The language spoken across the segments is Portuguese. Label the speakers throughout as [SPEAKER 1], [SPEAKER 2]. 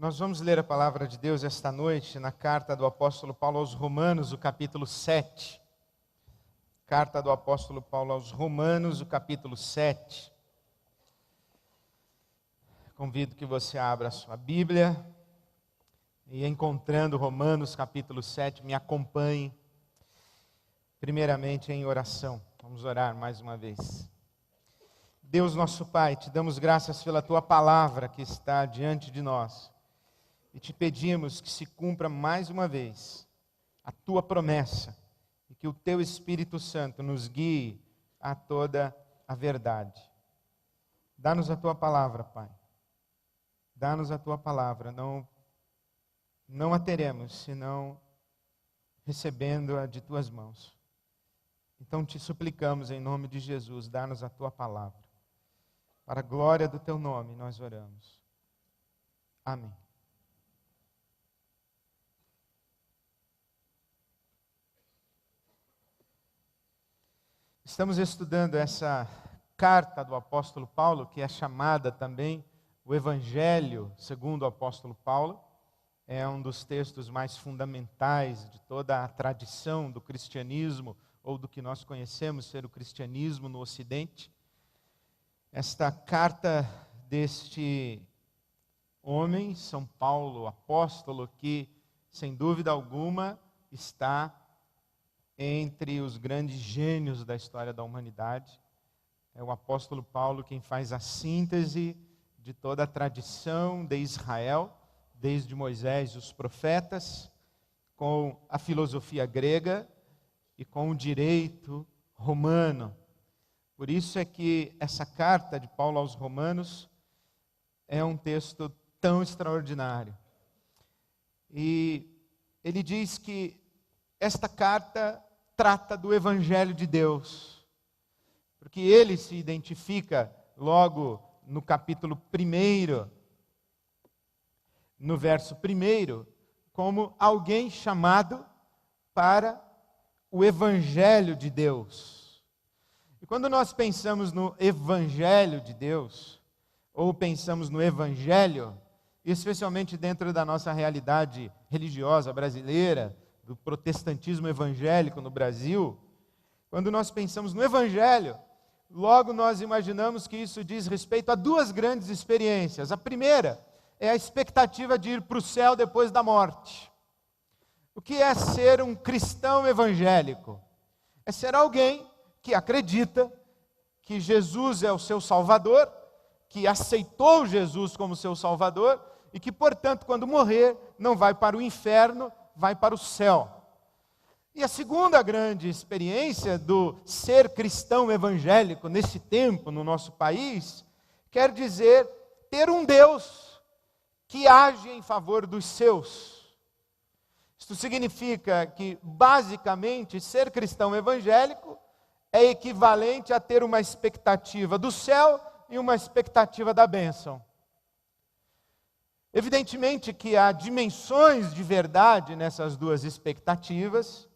[SPEAKER 1] Nós vamos ler a palavra de Deus esta noite na carta do apóstolo Paulo aos Romanos, o capítulo 7. Carta do apóstolo Paulo aos Romanos, o capítulo 7. Convido que você abra a sua Bíblia e, encontrando Romanos, capítulo 7, me acompanhe, primeiramente em oração. Vamos orar mais uma vez. Deus nosso Pai, te damos graças pela Tua palavra que está diante de nós. E te pedimos que se cumpra mais uma vez a Tua promessa e que o Teu Espírito Santo nos guie a toda a verdade. Dá-nos a Tua palavra, Pai. Dá-nos a Tua palavra. Não a teremos, senão recebendo-a de Tuas mãos. Então te suplicamos em nome de Jesus, dá-nos a Tua palavra. Para a glória do Teu nome nós oramos. Amém. Estamos estudando essa carta do apóstolo Paulo, que é chamada também o Evangelho segundo o apóstolo Paulo. É um dos textos mais fundamentais de toda a tradição do cristianismo, ou do que nós conhecemos ser o cristianismo no Ocidente. Esta carta deste homem, São Paulo, apóstolo, que, sem dúvida alguma, está entre os grandes gênios da história da humanidade. É o apóstolo Paulo quem faz a síntese de toda a tradição de Israel, desde Moisés e os profetas, com a filosofia grega e com o direito romano. Por isso é que essa carta de Paulo aos Romanos é um texto tão extraordinário. E ele diz que esta carta trata do Evangelho de Deus, porque ele se identifica logo no capítulo 1, no verso 1, como alguém chamado para o Evangelho de Deus. E quando nós pensamos no Evangelho de Deus, ou pensamos no Evangelho, especialmente dentro da nossa realidade religiosa brasileira, do protestantismo evangélico no Brasil, quando nós pensamos no Evangelho, logo nós imaginamos que isso diz respeito a duas grandes experiências. A primeira é a expectativa de ir para o céu depois da morte. O que é ser um cristão evangélico? É ser alguém que acredita que Jesus é o seu Salvador, que aceitou Jesus como seu Salvador e que, portanto, quando morrer, não vai para o inferno, vai para o céu. E a segunda grande experiência do ser cristão evangélico nesse tempo, no nosso país, quer dizer ter um Deus que age em favor dos seus. Isto significa que, basicamente, ser cristão evangélico é equivalente a ter uma expectativa do céu e uma expectativa da bênção. Evidentemente que há dimensões de verdade nessas duas expectativas,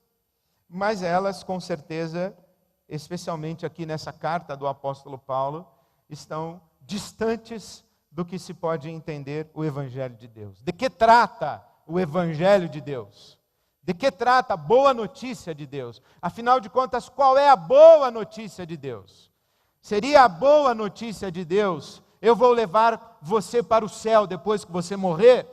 [SPEAKER 1] mas elas, com certeza, especialmente aqui nessa carta do apóstolo Paulo, estão distantes do que se pode entender o Evangelho de Deus. De que trata o Evangelho de Deus? De que trata a boa notícia de Deus? Afinal de contas, qual é a boa notícia de Deus? Seria a boa notícia de Deus: eu vou levar você para o céu depois que você morrer?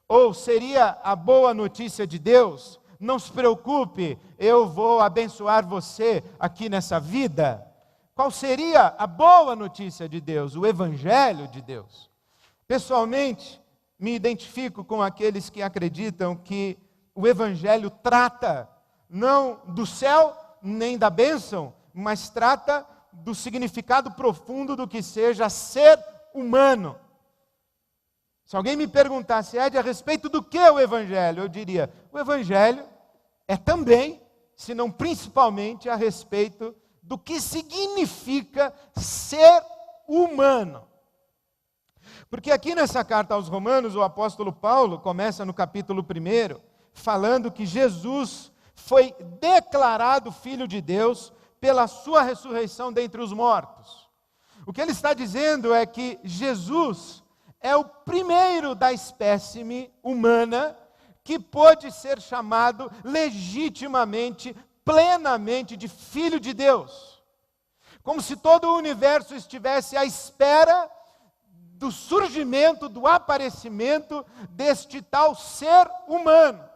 [SPEAKER 1] Ou seria a boa notícia de Deus: não se preocupe, eu vou abençoar você aqui nessa vida? Qual seria a boa notícia de Deus? O Evangelho de Deus. Pessoalmente, me identifico com aqueles que acreditam que o Evangelho trata não do céu nem da bênção, mas trata do significado profundo do que seja ser humano. Se alguém me perguntasse, Ed, a respeito do que é o Evangelho? Eu diria, o Evangelho é também, se não principalmente, a respeito do que significa ser humano. Porque aqui nessa carta aos Romanos, o apóstolo Paulo começa no capítulo 1, falando que Jesus foi declarado Filho de Deus pela sua ressurreição dentre os mortos. O que ele está dizendo é que Jesus é o primeiro da espécime humana que pôde ser chamado legitimamente, plenamente de filho de Deus. Como se todo o universo estivesse à espera do surgimento, do aparecimento deste tal ser humano.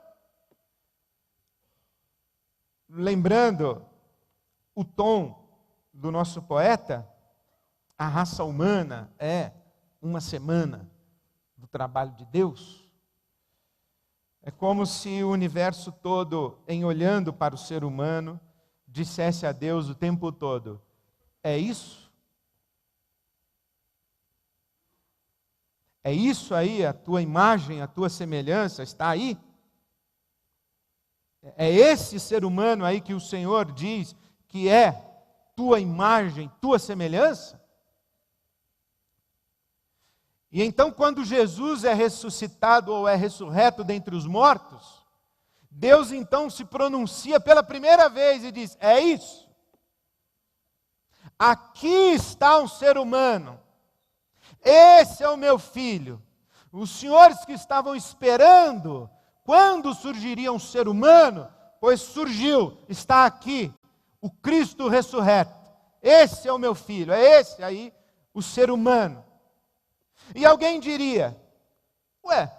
[SPEAKER 1] Lembrando o tom do nosso poeta, a raça humana é uma semana do trabalho de Deus. É como se o universo todo, em olhando para o ser humano, dissesse a Deus o tempo todo: é isso? É isso aí, a tua imagem, a tua semelhança está aí? É esse ser humano aí que o Senhor diz que é tua imagem, tua semelhança? E então, quando Jesus é ressuscitado ou é ressurreto dentre os mortos, Deus então se pronuncia pela primeira vez e diz: é isso. Aqui está um ser humano. Esse é o meu filho. Os senhores que estavam esperando quando surgiria um ser humano, pois surgiu, está aqui, o Cristo ressurreto. Esse é o meu filho, é esse aí o ser humano. E alguém diria: ué,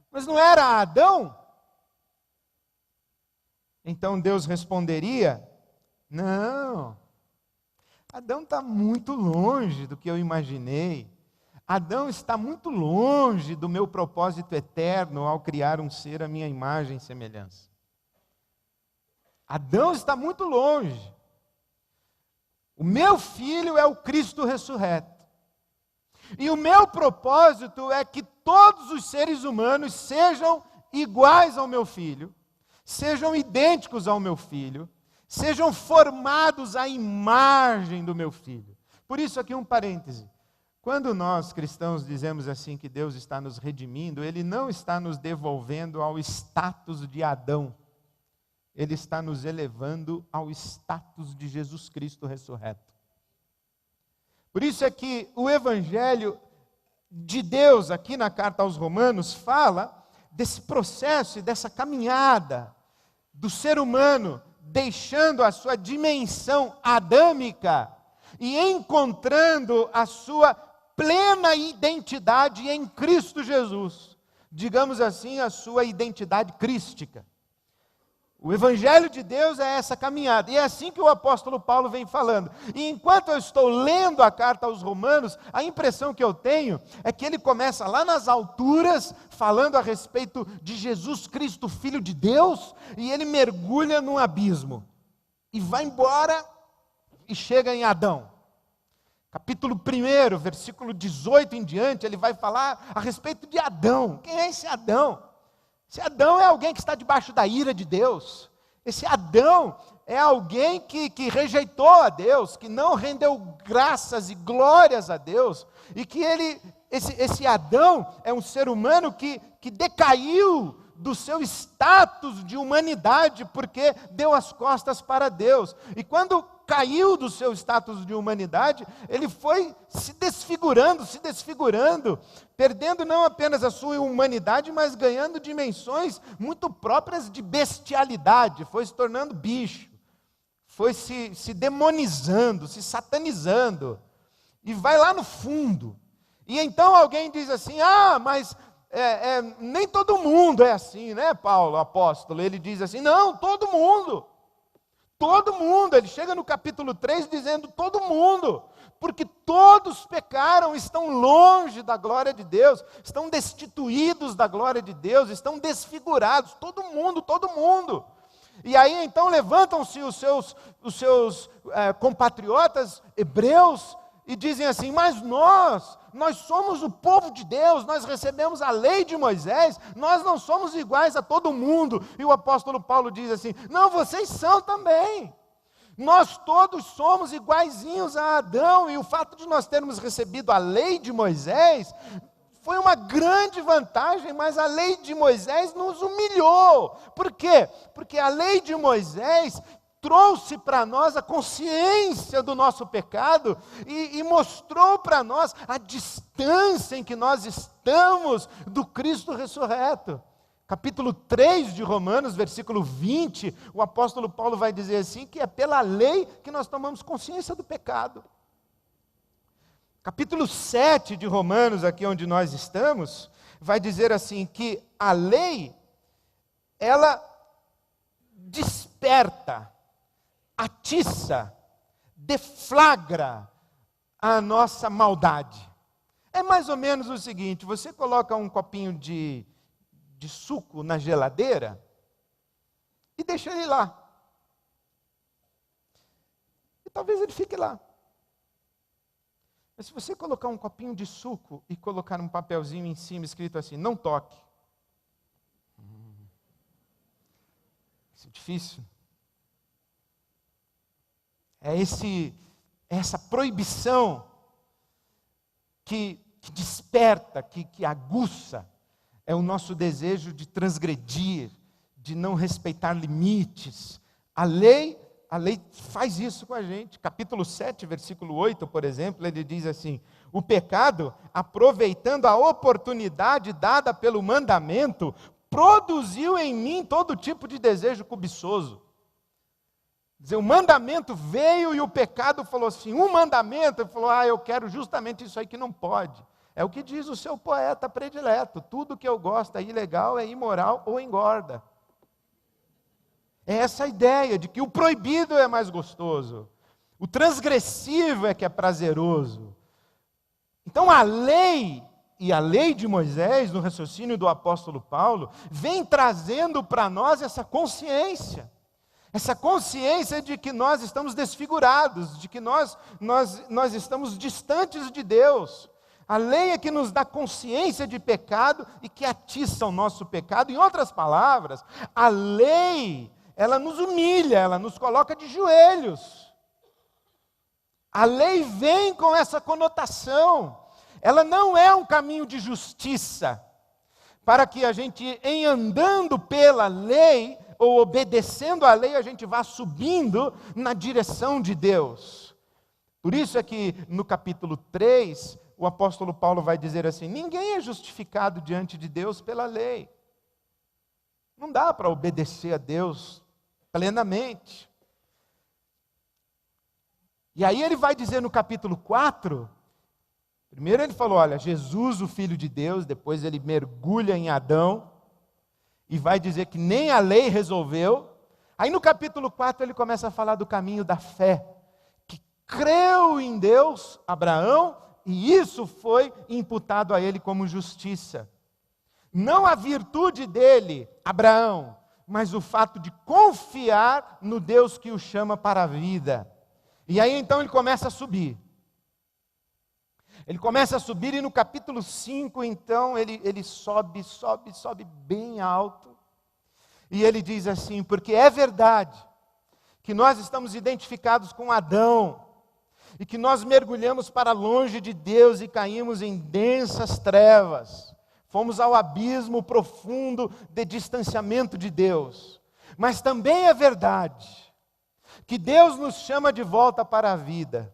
[SPEAKER 1] mas não era Adão? Então Deus responderia: não, Adão está muito longe do que eu imaginei. Adão está muito longe do meu propósito eterno ao criar um ser à minha imagem e semelhança. Adão está muito longe. O meu filho é o Cristo ressurreto. E o meu propósito é que todos os seres humanos sejam iguais ao meu filho, sejam idênticos ao meu filho, sejam formados à imagem do meu filho. Por isso aqui um parêntese. Quando nós cristãos dizemos assim que Deus está nos redimindo, Ele não está nos devolvendo ao status de Adão. Ele está nos elevando ao status de Jesus Cristo ressurreto. Por isso é que o Evangelho de Deus, aqui na carta aos Romanos, fala desse processo e dessa caminhada do ser humano deixando a sua dimensão adâmica e encontrando a sua plena identidade em Cristo Jesus. Digamos assim, a sua identidade crística. O Evangelho de Deus é essa caminhada. E é assim que o apóstolo Paulo vem falando. E enquanto eu estou lendo a carta aos Romanos, a impressão que eu tenho é que ele começa lá nas alturas, falando a respeito de Jesus Cristo, Filho de Deus, e ele mergulha num abismo. E vai embora e chega em Adão. Capítulo 1, versículo 18 em diante, ele vai falar a respeito de Adão. Quem é esse Adão? Esse Adão é alguém que está debaixo da ira de Deus. Esse Adão é alguém que rejeitou a Deus, que não rendeu graças e glórias a Deus. E que esse Adão é um ser humano que decaiu do seu status de humanidade, porque deu as costas para Deus. E quando caiu do seu status de humanidade, ele foi se desfigurando, perdendo não apenas a sua humanidade, mas ganhando dimensões muito próprias de bestialidade, foi se tornando bicho, foi se demonizando, se satanizando, e vai lá no fundo. E então alguém diz assim: mas nem todo mundo é assim, né, Paulo, apóstolo? Ele diz assim: não, todo mundo, ele chega no capítulo 3 dizendo todo mundo, porque todos pecaram, estão longe da glória de Deus, estão destituídos da glória de Deus, estão desfigurados, todo mundo. E aí então levantam-se os seus compatriotas hebreus e dizem assim: mas nós somos o povo de Deus, nós recebemos a lei de Moisés, nós não somos iguais a todo mundo. E o apóstolo Paulo diz assim: não, vocês são também. Nós todos somos iguaizinhos a Adão, e o fato de nós termos recebido a lei de Moisés foi uma grande vantagem, mas a lei de Moisés nos humilhou. Por quê? Porque a lei de Moisés trouxe para nós a consciência do nosso pecado e mostrou para nós a distância em que nós estamos do Cristo ressurreto. Capítulo 3 de Romanos, versículo 20, o apóstolo Paulo vai dizer assim, que é pela lei que nós tomamos consciência do pecado. Capítulo 7 de Romanos, aqui onde nós estamos, vai dizer assim, que a lei, ela desperta, atiça, deflagra a nossa maldade. É mais ou menos o seguinte, você coloca um copinho de suco na geladeira e deixa ele lá. E talvez ele fique lá. Mas se você colocar um copinho de suco e colocar um papelzinho em cima escrito assim, não toque. Isso é difícil. É essa proibição que desperta, que aguça, é o nosso desejo de transgredir, de não respeitar limites. A lei faz isso com a gente. Capítulo 7, versículo 8, por exemplo, ele diz assim, o pecado, aproveitando a oportunidade dada pelo mandamento, produziu em mim todo tipo de desejo cobiçoso. Quer dizer, o mandamento veio e o pecado falou assim, um mandamento, ele falou, eu quero justamente isso aí que não pode. É o que diz o seu poeta predileto, tudo que eu gosto é ilegal, é imoral ou engorda. É essa ideia de que o proibido é mais gostoso, o transgressivo é que é prazeroso. Então a lei, e a lei de Moisés, no raciocínio do apóstolo Paulo, vem trazendo para nós essa consciência de que nós estamos desfigurados, de que nós estamos distantes de Deus. A lei é que nos dá consciência de pecado e que atiça o nosso pecado. Em outras palavras, a lei, ela nos humilha, ela nos coloca de joelhos. A lei vem com essa conotação. Ela não é um caminho de justiça, para que a gente, em andando pela lei, ou obedecendo à lei, a gente vá subindo na direção de Deus. Por isso é que no capítulo 3, o apóstolo Paulo vai dizer assim, ninguém é justificado diante de Deus pela lei. Não dá para obedecer a Deus plenamente. E aí ele vai dizer no capítulo 4, primeiro ele falou, olha, Jesus, o Filho de Deus, depois ele mergulha em Adão, e vai dizer que nem a lei resolveu. Aí no capítulo 4 ele começa a falar do caminho da fé, que creu em Deus, Abraão, e isso foi imputado a ele como justiça. Não a virtude dele, Abraão, mas o fato de confiar no Deus que o chama para a vida. E aí então ele começa a subir. Ele começa a subir e no capítulo 5, então, ele sobe bem alto. E ele diz assim, porque é verdade que nós estamos identificados com Adão, e que nós mergulhamos para longe de Deus e caímos em densas trevas. Fomos ao abismo profundo de distanciamento de Deus. Mas também é verdade que Deus nos chama de volta para a vida.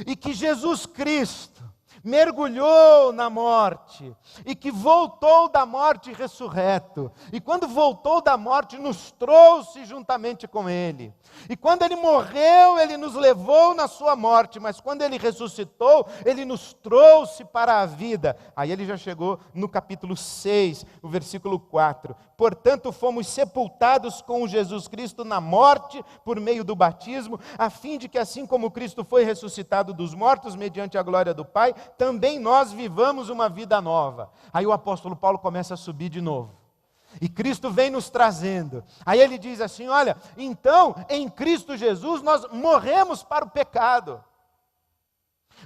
[SPEAKER 1] E que Jesus Cristo mergulhou na morte, e que voltou da morte ressurreto, e quando voltou da morte nos trouxe juntamente com Ele, e quando Ele morreu, Ele nos levou na sua morte, mas quando Ele ressuscitou, Ele nos trouxe para a vida. Aí ele já chegou no capítulo 6, o versículo 4, portanto fomos sepultados com Jesus Cristo na morte, por meio do batismo, a fim de que assim como Cristo foi ressuscitado dos mortos, mediante a glória do Pai, também nós vivamos uma vida nova. Aí o apóstolo Paulo começa a subir de novo. E Cristo vem nos trazendo. Aí ele diz assim, olha, então em Cristo Jesus nós morremos para o pecado.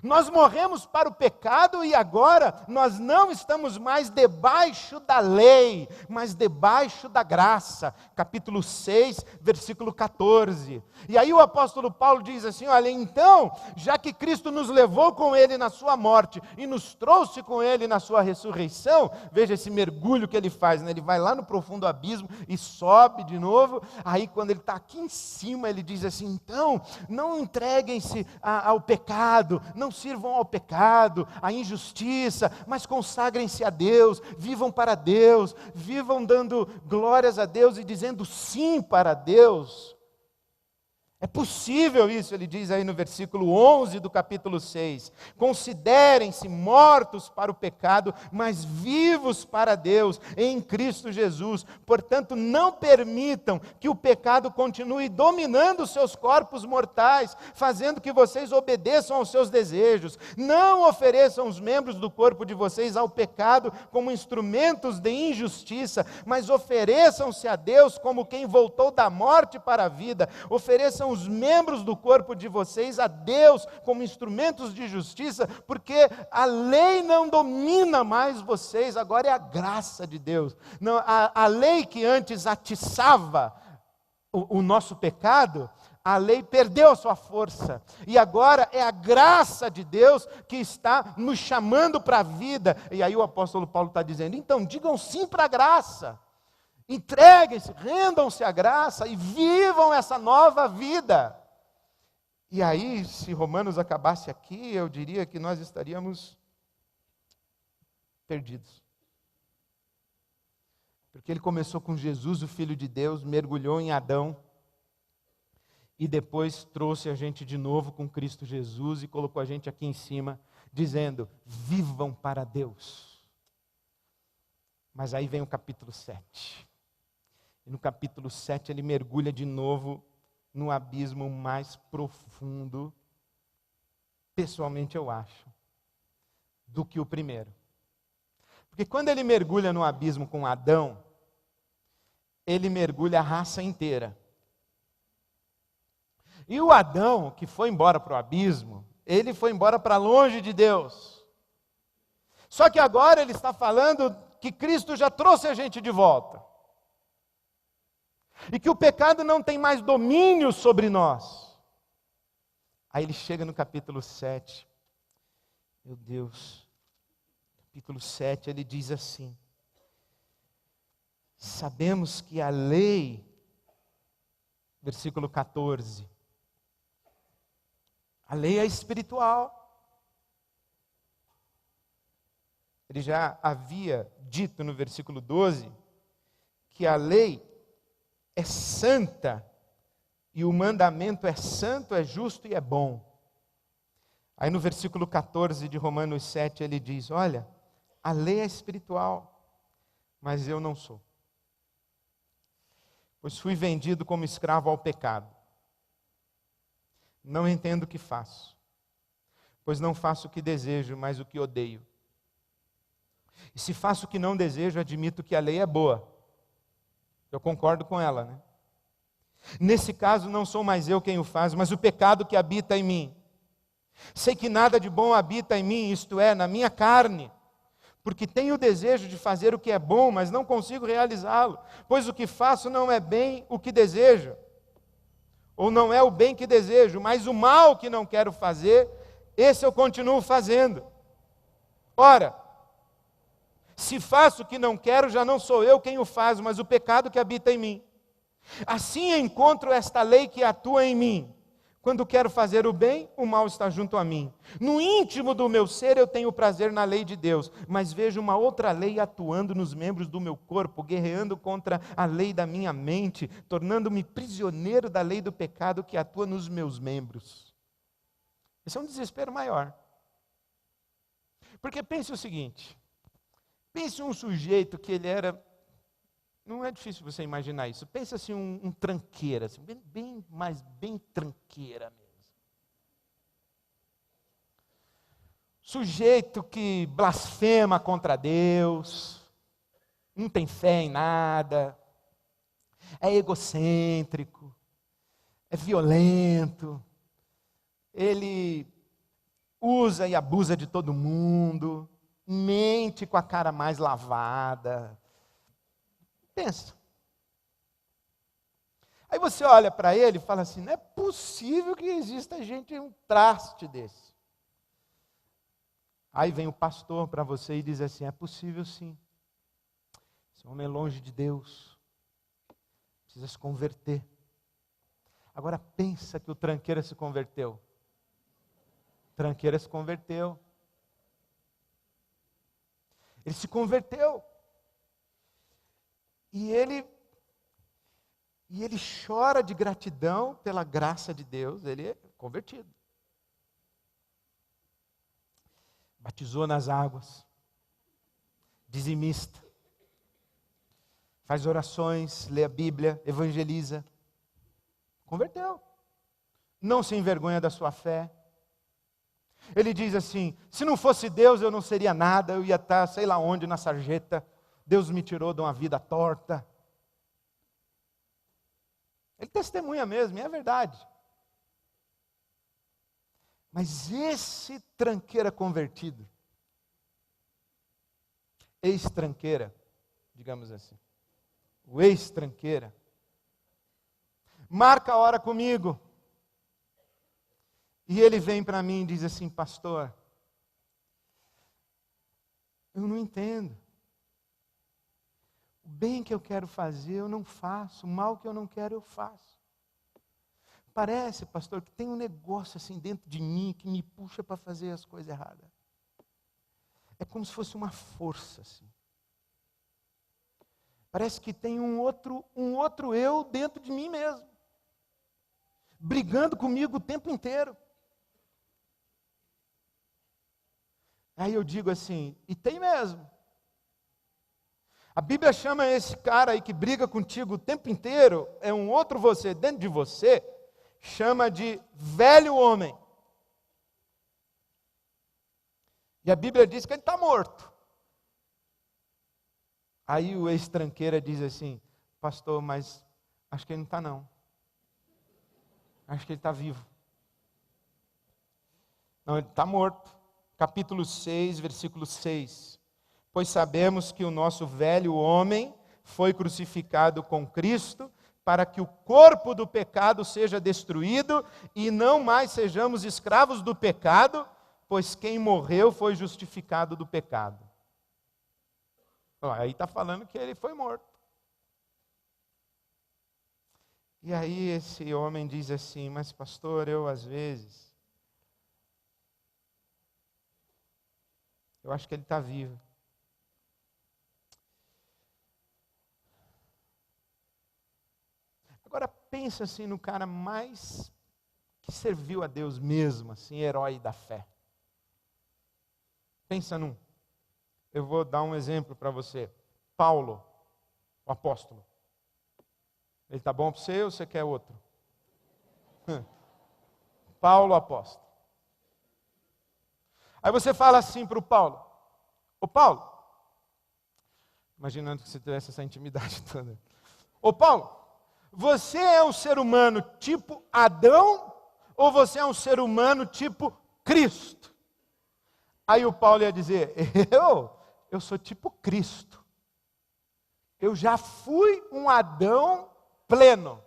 [SPEAKER 1] Nós morremos para o pecado e agora nós não estamos mais debaixo da lei, mas debaixo da graça. Capítulo 6, versículo 14. E aí o apóstolo Paulo diz assim, olha, então, já que Cristo nos levou com Ele na sua morte e nos trouxe com Ele na sua ressurreição, veja esse mergulho que ele faz, né? Ele vai lá no profundo abismo e sobe de novo. Aí quando ele está aqui em cima, ele diz assim, então, não entreguem-se ao pecado, não sirvam ao pecado, à injustiça, mas consagrem-se a Deus, vivam para Deus, vivam dando glórias a Deus e dizendo sim para Deus. É possível isso, ele diz aí no versículo 11 do capítulo 6. Considerem-se mortos para o pecado, mas vivos para Deus em Cristo Jesus. Portanto, não permitam que o pecado continue dominando seus corpos mortais, fazendo que vocês obedeçam aos seus desejos. Não ofereçam os membros do corpo de vocês ao pecado como instrumentos de injustiça, mas ofereçam-se a Deus como quem voltou da morte para a vida. Ofereçam os membros do corpo de vocês a Deus como instrumentos de justiça, porque a lei não domina mais vocês, agora é a graça de Deus. Não, a lei que antes atiçava o nosso pecado, a lei perdeu a sua força, e agora é a graça de Deus que está nos chamando para a vida. E aí o apóstolo Paulo está dizendo, então digam sim para a graça. Entreguem-se, rendam-se à graça e vivam essa nova vida. E aí, se Romanos acabasse aqui, eu diria que nós estaríamos perdidos. Porque ele começou com Jesus, o Filho de Deus, mergulhou em Adão, e depois trouxe a gente de novo com Cristo Jesus e colocou a gente aqui em cima, dizendo, vivam para Deus. Mas aí vem o capítulo 7. E no capítulo 7 ele mergulha de novo no abismo mais profundo, pessoalmente eu acho, do que o primeiro. Porque quando ele mergulha no abismo com Adão, ele mergulha a raça inteira. E o Adão, que foi embora para o abismo, ele foi embora para longe de Deus. Só que agora ele está falando que Cristo já trouxe a gente de volta. E que o pecado não tem mais domínio sobre nós. Aí ele chega no capítulo 7. Meu Deus. Capítulo 7, ele diz assim. Sabemos que a lei, versículo 14. A lei é espiritual. Ele já havia dito no versículo 12 que a lei é santa, e o mandamento é santo, é justo e é bom. Aí no versículo 14 de Romanos 7 ele diz, olha, a lei é espiritual, mas eu não sou. Pois fui vendido como escravo ao pecado. Não entendo o que faço, pois não faço o que desejo, mas o que odeio. E se faço o que não desejo, admito que a lei é boa. Eu concordo com ela, né? Nesse caso, não sou mais eu quem o faz, mas o pecado que habita em mim. Sei que nada de bom habita em mim, isto é, na minha carne, porque tenho o desejo de fazer o que é bom, mas não consigo realizá-lo, pois o que faço não é bem o que desejo, ou não é o bem que desejo, mas o mal que não quero fazer, esse eu continuo fazendo. Ora, se faço o que não quero, já não sou eu quem o faz, mas o pecado que habita em mim. Assim encontro esta lei que atua em mim. Quando quero fazer o bem, o mal está junto a mim. No íntimo do meu ser eu tenho prazer na lei de Deus, mas vejo uma outra lei atuando nos membros do meu corpo, guerreando contra a lei da minha mente, tornando-me prisioneiro da lei do pecado que atua nos meus membros. Esse é um desespero maior. Porque pense o seguinte, pense um sujeito que ele era, não é difícil você imaginar isso, pensa assim um tranqueira, assim, bem tranqueira mesmo. Sujeito que blasfema contra Deus, não tem fé em nada, é egocêntrico, é violento, ele usa e abusa de todo mundo, mente com a cara mais lavada. Pensa. Aí você olha para ele e fala assim, não é possível que exista gente em um traste desse. Aí vem o pastor para você e diz assim, é possível sim. Esse homem é longe de Deus. Precisa se converter. Agora pensa que o tranqueira se converteu. Tranqueira se converteu. Ele se converteu. E ele chora de gratidão pela graça de Deus. Ele é convertido. Batizou nas águas. Dizimista. Faz orações, lê a Bíblia, evangeliza. Converteu. Não se envergonha da sua fé. Ele diz assim, se não fosse Deus eu não seria nada, eu ia estar sei lá onde na sarjeta. Deus me tirou de uma vida torta. Ele testemunha mesmo, e é verdade. Mas esse tranqueira convertido, ex-tranqueira, digamos assim, o ex-tranqueira, marca a hora comigo. E ele vem para mim e diz assim, pastor, eu não entendo. O bem que eu quero fazer eu não faço, o mal que eu não quero eu faço. Parece, pastor, que tem um negócio assim dentro de mim que me puxa para fazer as coisas erradas. É como se fosse uma força assim. Parece que tem um outro eu dentro de mim mesmo. Brigando comigo o tempo inteiro. Aí eu digo assim, e tem mesmo. A Bíblia chama esse cara aí que briga contigo o tempo inteiro, é um outro você dentro de você, chama de velho homem. E a Bíblia diz que ele está morto. Aí o ex-tranqueira diz assim, pastor, mas acho que ele não está não. Acho que ele está vivo. Não, ele está morto. Capítulo 6, versículo 6. Pois sabemos que o nosso velho homem foi crucificado com Cristo, para que o corpo do pecado seja destruído e não mais sejamos escravos do pecado, pois quem morreu foi justificado do pecado. Aí está falando que ele foi morto. E aí esse homem diz assim, mas pastor, eu às vezes, eu acho que ele está vivo. Agora pensa assim no cara mais que serviu a Deus mesmo, assim, herói da fé. Pensa num. Eu vou dar um exemplo para você. Paulo, o apóstolo. Ele está bom para você ou você quer outro? Paulo, apóstolo. Aí você fala assim para o Paulo. Ô Paulo, imaginando que você tivesse essa intimidade toda. Ô Paulo, você é um ser humano tipo Adão ou você é um ser humano tipo Cristo? Aí o Paulo ia dizer, eu sou tipo Cristo. Eu já fui um Adão pleno.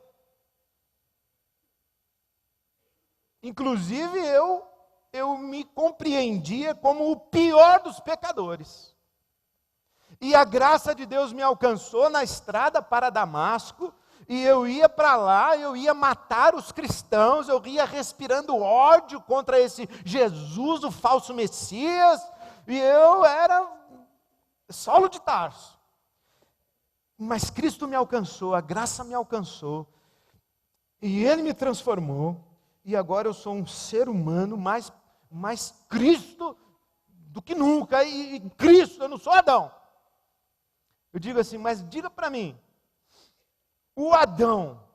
[SPEAKER 1] Inclusive eu me compreendia como o pior dos pecadores. E a graça de Deus me alcançou na estrada para Damasco, e eu ia para lá, eu ia matar os cristãos, eu ia respirando ódio contra esse Jesus, o falso Messias, e eu era Saulo de Tarso. Mas Cristo me alcançou, a graça me alcançou, e Ele me transformou, e agora eu sou um ser humano mais Cristo do que nunca, e Cristo, eu não sou Adão. Eu digo assim, mas diga para mim, o Adão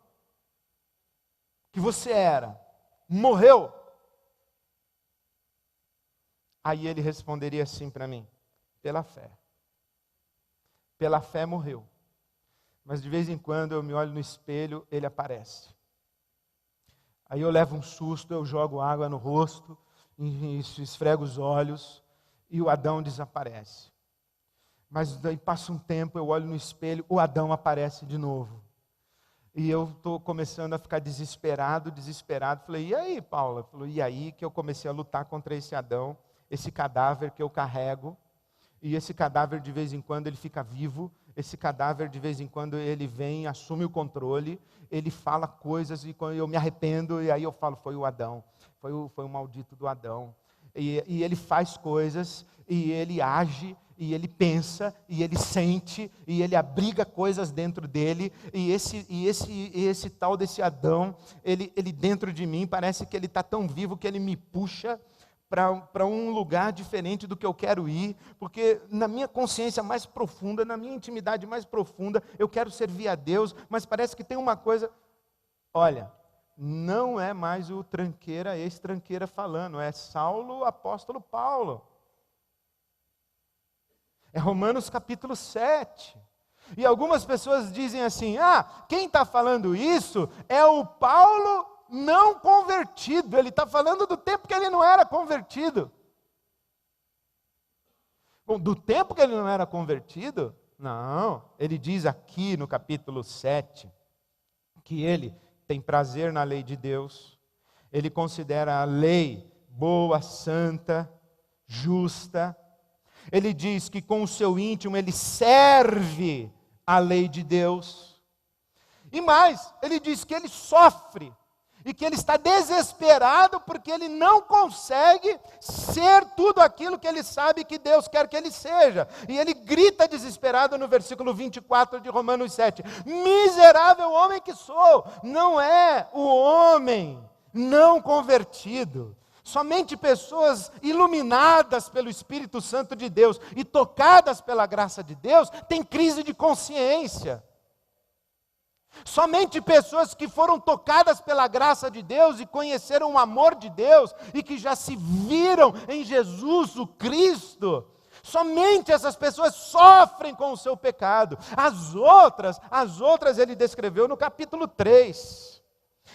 [SPEAKER 1] que você era, morreu? Aí ele responderia assim para mim, pela fé. Pela fé morreu. Mas de vez em quando eu me olho no espelho, ele aparece. Aí eu levo um susto, eu jogo água no rosto, e esfrego os olhos e o Adão desaparece. Mas daí passa um tempo, eu olho no espelho, o Adão aparece de novo. E eu estou começando a ficar desesperado. Falei, e aí, Paula? Falou, e aí que eu comecei a lutar contra esse Adão, esse cadáver que eu carrego. E esse cadáver de vez em quando ele fica vivo. Esse cadáver de vez em quando ele vem, assume o controle. Ele fala coisas e quando eu me arrependo. E aí eu falo, foi o Adão. Foi o maldito do Adão. E ele faz coisas, e ele age, e ele pensa, e ele sente, e ele abriga coisas dentro dele, e esse tal desse Adão, ele dentro de mim, parece que ele está tão vivo que ele me puxa para um lugar diferente do que eu quero ir, porque na minha consciência mais profunda, na minha intimidade mais profunda, eu quero servir a Deus, mas parece que tem uma coisa, olha, não é mais o tranqueira, ex-tranqueira falando, é Saulo, apóstolo Paulo. É Romanos capítulo 7. E algumas pessoas dizem assim, quem está falando isso é o Paulo não convertido. Ele está falando do tempo que ele não era convertido. Bom, do tempo que ele não era convertido? Não, ele diz aqui no capítulo 7, que ele tem prazer na lei de Deus, ele considera a lei boa, santa, justa. Ele diz que com o seu íntimo ele serve a lei de Deus. E mais, ele diz que ele sofre e que ele está desesperado porque ele não consegue ser tudo aquilo que ele sabe que Deus quer que ele seja. E ele grita desesperado no versículo 24 de Romanos 7, miserável homem que sou. Não é o homem não convertido. Somente pessoas iluminadas pelo Espírito Santo de Deus e tocadas pela graça de Deus têm crise de consciência. Somente pessoas que foram tocadas pela graça de Deus e conheceram o amor de Deus e que já se viram em Jesus, o Cristo, somente essas pessoas sofrem com o seu pecado. As outras ele descreveu no capítulo 3.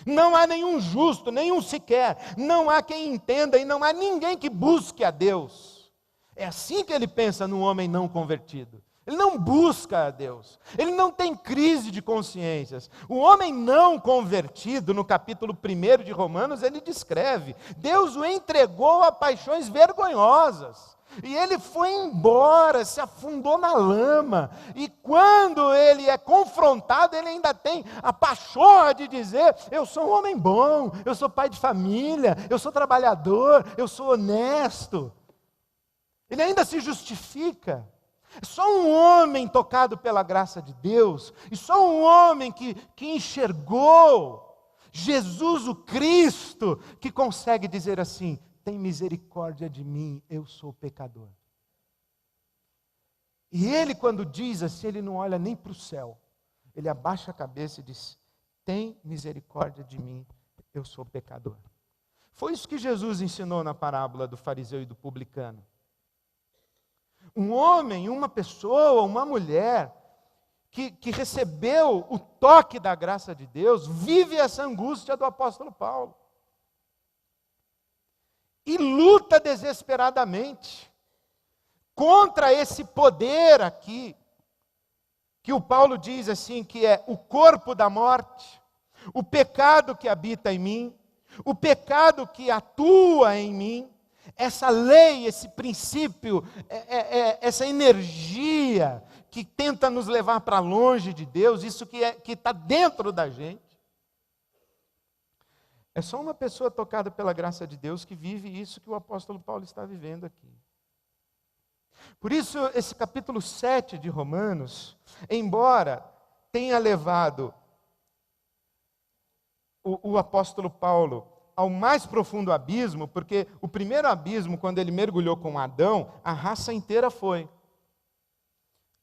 [SPEAKER 1] Não há nenhum justo, nenhum sequer, não há quem entenda e não há ninguém que busque a Deus. É assim que ele pensa no homem não convertido. Ele não busca a Deus, ele não tem crise de consciências. O homem não convertido, no capítulo 1 de Romanos, ele descreve, Deus o entregou a paixões vergonhosas, e ele foi embora, se afundou na lama, e quando ele é confrontado, ele ainda tem a pachorra de dizer, eu sou um homem bom, eu sou pai de família, eu sou trabalhador, eu sou honesto. Ele ainda se justifica. Só um homem tocado pela graça de Deus, e só um homem que enxergou Jesus o Cristo, que consegue dizer assim, tem misericórdia de mim, eu sou pecador. E ele quando diz assim, ele não olha nem para o céu, ele abaixa a cabeça e diz, tem misericórdia de mim, eu sou pecador. Foi isso que Jesus ensinou na parábola do fariseu e do publicano. Um homem, uma pessoa, uma mulher que recebeu o toque da graça de Deus, vive essa angústia do apóstolo Paulo. E luta desesperadamente contra esse poder aqui, que o Paulo diz assim, que é o corpo da morte, o pecado que habita em mim, o pecado que atua em mim, essa lei, esse princípio, essa energia que tenta nos levar para longe de Deus, isso que está dentro da gente. É só uma pessoa tocada pela graça de Deus que vive isso que o apóstolo Paulo está vivendo aqui. Por isso, esse capítulo 7 de Romanos, embora tenha levado o apóstolo Paulo ao mais profundo abismo, porque o primeiro abismo, quando ele mergulhou com Adão, a raça inteira foi.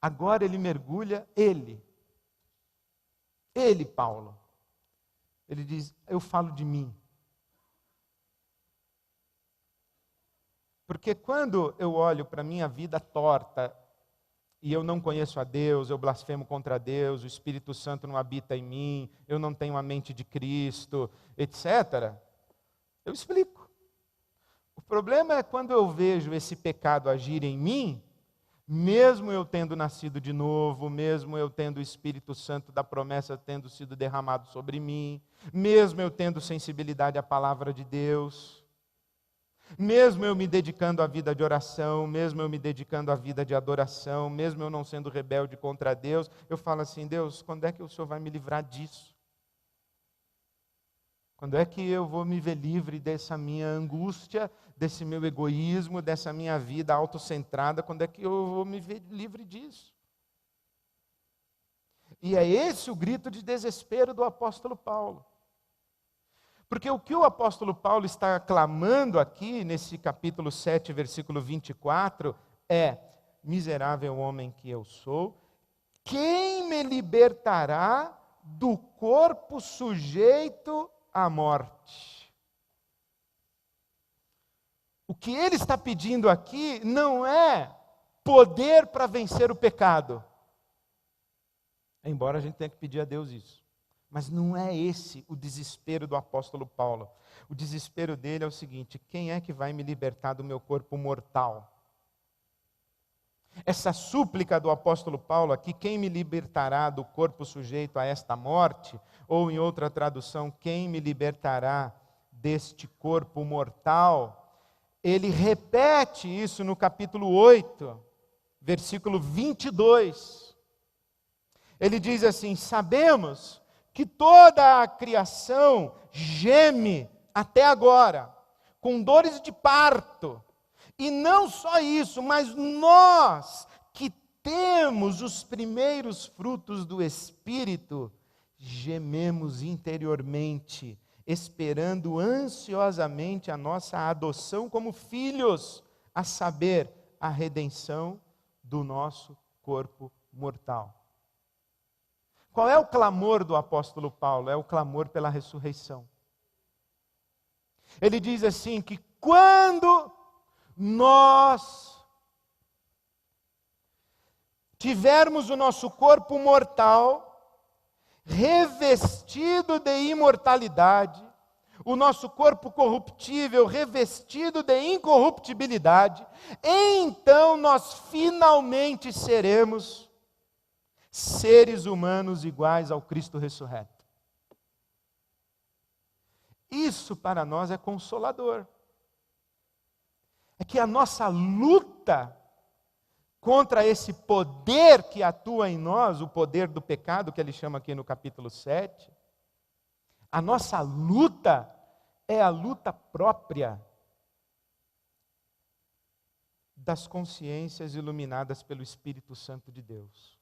[SPEAKER 1] Agora ele mergulha ele, Paulo. Ele diz, eu falo de mim. Porque quando eu olho para a minha vida torta, e eu não conheço a Deus, eu blasfemo contra Deus, o Espírito Santo não habita em mim, eu não tenho a mente de Cristo, etc., eu explico. problema é quando eu vejo esse pecado agir em mim, mesmo eu tendo nascido de novo, mesmo eu tendo o Espírito Santo da promessa tendo sido derramado sobre mim, mesmo eu tendo sensibilidade à palavra de Deus, mesmo eu me dedicando à vida de oração, mesmo eu me dedicando à vida de adoração, mesmo eu não sendo rebelde contra Deus, eu falo assim: Deus, quando é que o Senhor vai me livrar disso? Quando é que eu vou me ver livre dessa minha angústia, desse meu egoísmo, dessa minha vida autocentrada? Quando é que eu vou me ver livre disso? E é esse o grito de desespero do apóstolo Paulo. Porque o que o apóstolo Paulo está clamando aqui, nesse capítulo 7, versículo 24, é: miserável homem que eu sou, quem me libertará do corpo sujeito à morte? O que ele está pedindo aqui não é poder para vencer o pecado. Embora a gente tenha que pedir a Deus isso. Mas não é esse o desespero do apóstolo Paulo. O desespero dele é o seguinte: quem é que vai me libertar do meu corpo mortal? Essa súplica do apóstolo Paulo aqui, quem me libertará do corpo sujeito a esta morte? Ou em outra tradução, quem me libertará deste corpo mortal? Ele repete isso no capítulo 8, versículo 22. Ele diz assim: sabemos que toda a criação geme até agora, com dores de parto. E não só isso, mas nós que temos os primeiros frutos do Espírito, gememos interiormente, esperando ansiosamente a nossa adoção como filhos, a saber, a redenção do nosso corpo mortal. Qual é o clamor do apóstolo Paulo? É o clamor pela ressurreição. Ele diz assim que quando nós tivermos o nosso corpo mortal revestido de imortalidade, o nosso corpo corruptível revestido de incorruptibilidade, então nós finalmente seremos seres humanos iguais ao Cristo ressurreto. Isso para nós é consolador. É que a nossa luta contra esse poder que atua em nós, o poder do pecado, que ele chama aqui no capítulo 7, a nossa luta é a luta própria das consciências iluminadas pelo Espírito Santo de Deus.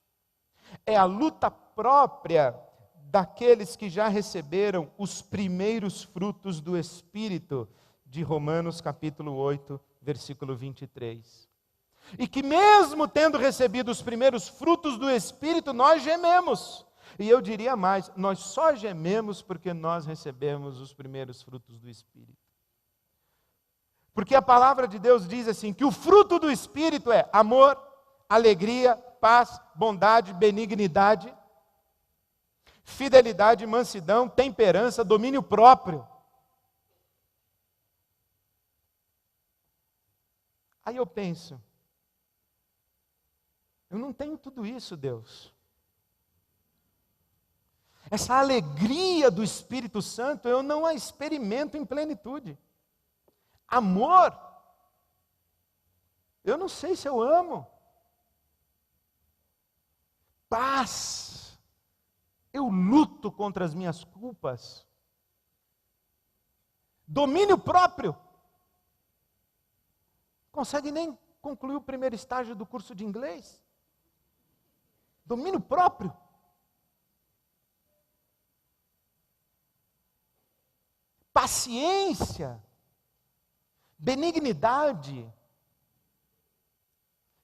[SPEAKER 1] É a luta própria daqueles que já receberam os primeiros frutos do Espírito, de Romanos capítulo 8, versículo 23. E que mesmo tendo recebido os primeiros frutos do Espírito, nós gememos. E eu diria mais, nós só gememos porque nós recebemos os primeiros frutos do Espírito. Porque a palavra de Deus diz assim, que o fruto do Espírito é amor, alegria, paz, bondade, benignidade, fidelidade, mansidão, temperança, domínio próprio. Aí eu penso, eu não tenho tudo isso, Deus. Essa alegria do Espírito Santo eu não a experimento em plenitude. Amor, eu não sei se eu amo. Paz, eu luto contra as minhas culpas. Domínio próprio, consegue nem concluir o primeiro estágio do curso de inglês. Domínio próprio. Paciência. Benignidade.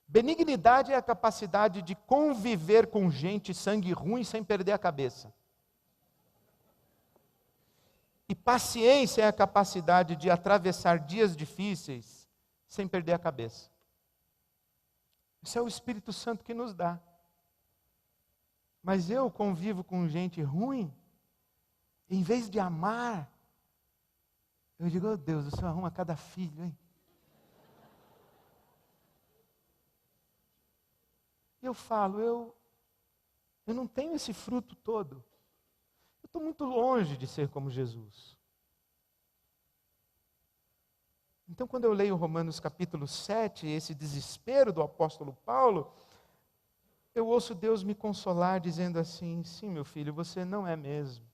[SPEAKER 1] Benignidade é a capacidade de conviver com gente sangue ruim sem perder a cabeça. E paciência é a capacidade de atravessar dias difíceis sem perder a cabeça. Isso é o Espírito Santo que nos dá. Mas eu convivo com gente ruim, em vez de amar, eu digo, oh Deus, o Senhor arruma cada filho, hein? eu falo, eu não tenho esse fruto todo. Eu estou muito longe de ser como Jesus. Então, quando eu leio Romanos capítulo 7, esse desespero do apóstolo Paulo, eu ouço Deus me consolar dizendo assim: sim, meu filho, você não é mesmo,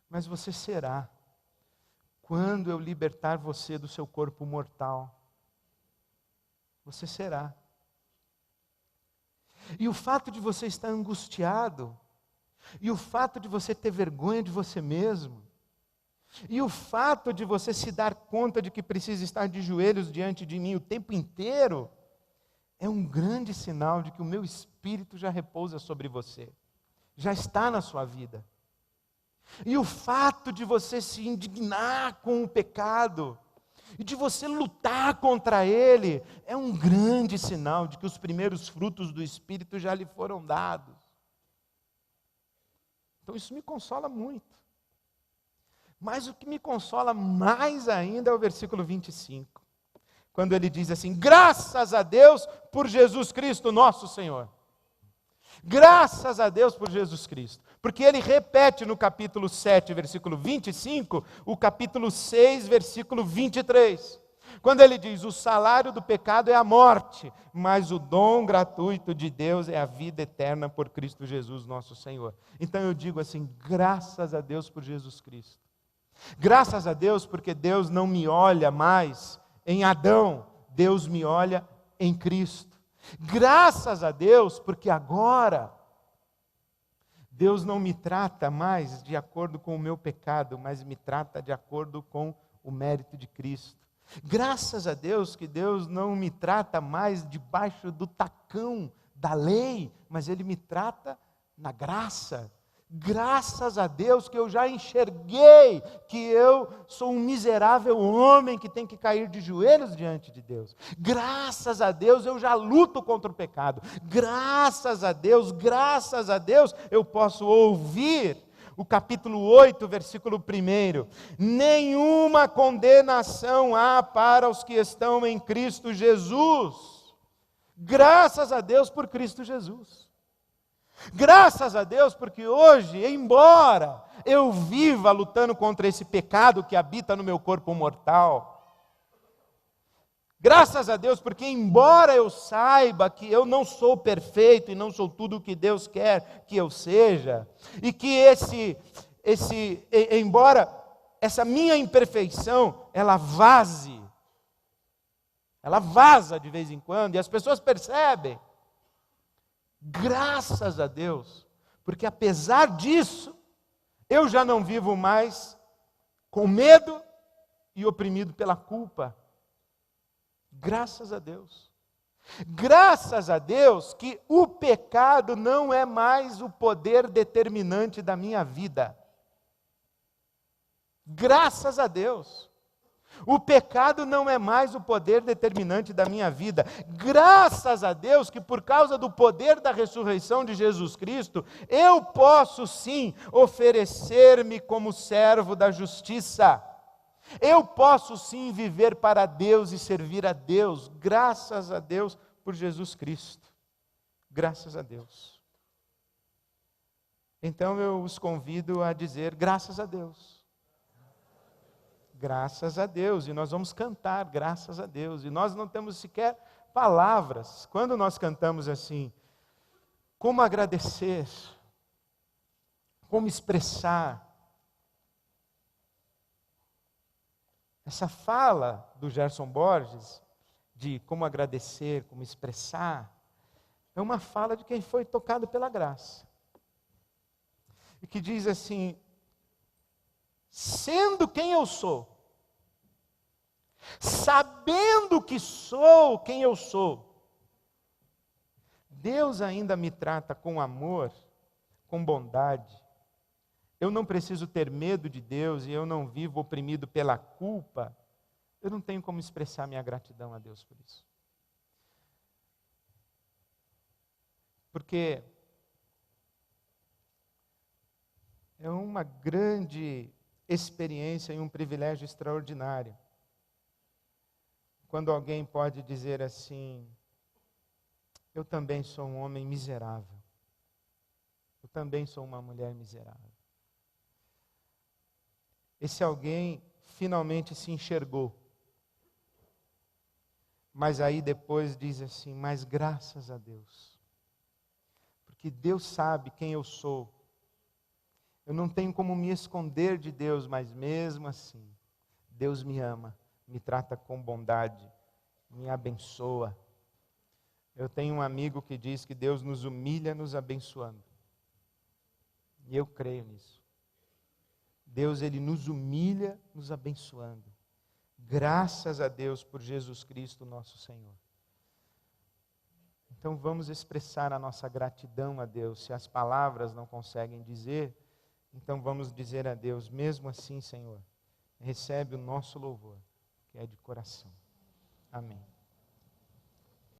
[SPEAKER 1] mas você será, quando eu libertar você do seu corpo mortal. Você será. E o fato de você estar angustiado, e o fato de você ter vergonha de você mesmo, e o fato de você se dar conta de que precisa estar de joelhos diante de mim o tempo inteiro, é um grande sinal de que o meu Espírito já repousa sobre você, já está na sua vida. E o fato de você se indignar com o pecado, e de você lutar contra ele, é um grande sinal de que os primeiros frutos do Espírito já lhe foram dados. Então isso me consola muito. Mas o que me consola mais ainda é o versículo 25. Quando ele diz assim: graças a Deus por Jesus Cristo nosso Senhor. Graças a Deus por Jesus Cristo. Porque ele repete no capítulo 7, versículo 25, o capítulo 6, versículo 23. Quando ele diz: o salário do pecado é a morte, mas o dom gratuito de Deus é a vida eterna por Cristo Jesus nosso Senhor. Então eu digo assim: graças a Deus por Jesus Cristo. Graças a Deus porque Deus não me olha mais em Adão, Deus me olha em Cristo. Graças a Deus porque agora Deus não me trata mais de acordo com o meu pecado, mas me trata de acordo com o mérito de Cristo. Graças a Deus que Deus não me trata mais debaixo do tacão da lei, mas Ele me trata na graça. Graças a Deus que eu já enxerguei que eu sou um miserável homem que tem que cair de joelhos diante de Deus. Graças a Deus eu já luto contra o pecado. Graças a Deus, eu posso ouvir o capítulo 8, versículo 1. Nenhuma condenação há para os que estão em Cristo Jesus. Graças a Deus por Cristo Jesus. Graças a Deus, porque hoje, embora eu viva lutando contra esse pecado que habita no meu corpo mortal, graças a Deus, porque embora eu saiba que eu não sou perfeito e não sou tudo o que Deus quer que eu seja, e que embora essa minha imperfeição, ela vaza de vez em quando, e as pessoas percebem. Graças a Deus, porque apesar disso, eu já não vivo mais com medo e oprimido pela culpa. Graças a Deus. Graças a Deus que o pecado não é mais o poder determinante da minha vida. Graças a Deus. O pecado não é mais o poder determinante da minha vida. Graças a Deus que por causa do poder da ressurreição de Jesus Cristo, eu posso sim oferecer-me como servo da justiça. Eu posso sim viver para Deus e servir a Deus. Graças a Deus por Jesus Cristo. Graças a Deus. Então eu os convido a dizer graças a Deus. Graças a Deus, e nós vamos cantar graças a Deus, e nós não temos sequer palavras. Quando nós cantamos assim, como agradecer, como expressar, essa fala do Gerson Borges, de como agradecer, como expressar, é uma fala de quem foi tocado pela graça, e que diz assim: sendo quem eu sou, sabendo que sou quem eu sou, Deus ainda me trata com amor, com bondade. Eu não preciso ter medo de Deus e eu não vivo oprimido pela culpa. Eu não tenho como expressar minha gratidão a Deus por isso. Porque é uma grande experiência e um privilégio extraordinário quando alguém pode dizer assim: eu também sou um homem miserável. Eu também sou uma mulher miserável. Esse alguém finalmente se enxergou. Mas aí depois diz assim, mas graças a Deus. Porque Deus sabe quem eu sou. Eu não tenho como me esconder de Deus, mas mesmo assim, Deus me ama, me trata com bondade, me abençoa. Eu tenho um amigo que diz que Deus nos humilha nos abençoando. E eu creio nisso. Deus, Ele nos humilha nos abençoando. Graças a Deus por Jesus Cristo, nosso Senhor. Então vamos expressar a nossa gratidão a Deus. Se as palavras não conseguem dizer, então vamos dizer a Deus, mesmo assim, Senhor, recebe o nosso louvor, que é de coração. Amém.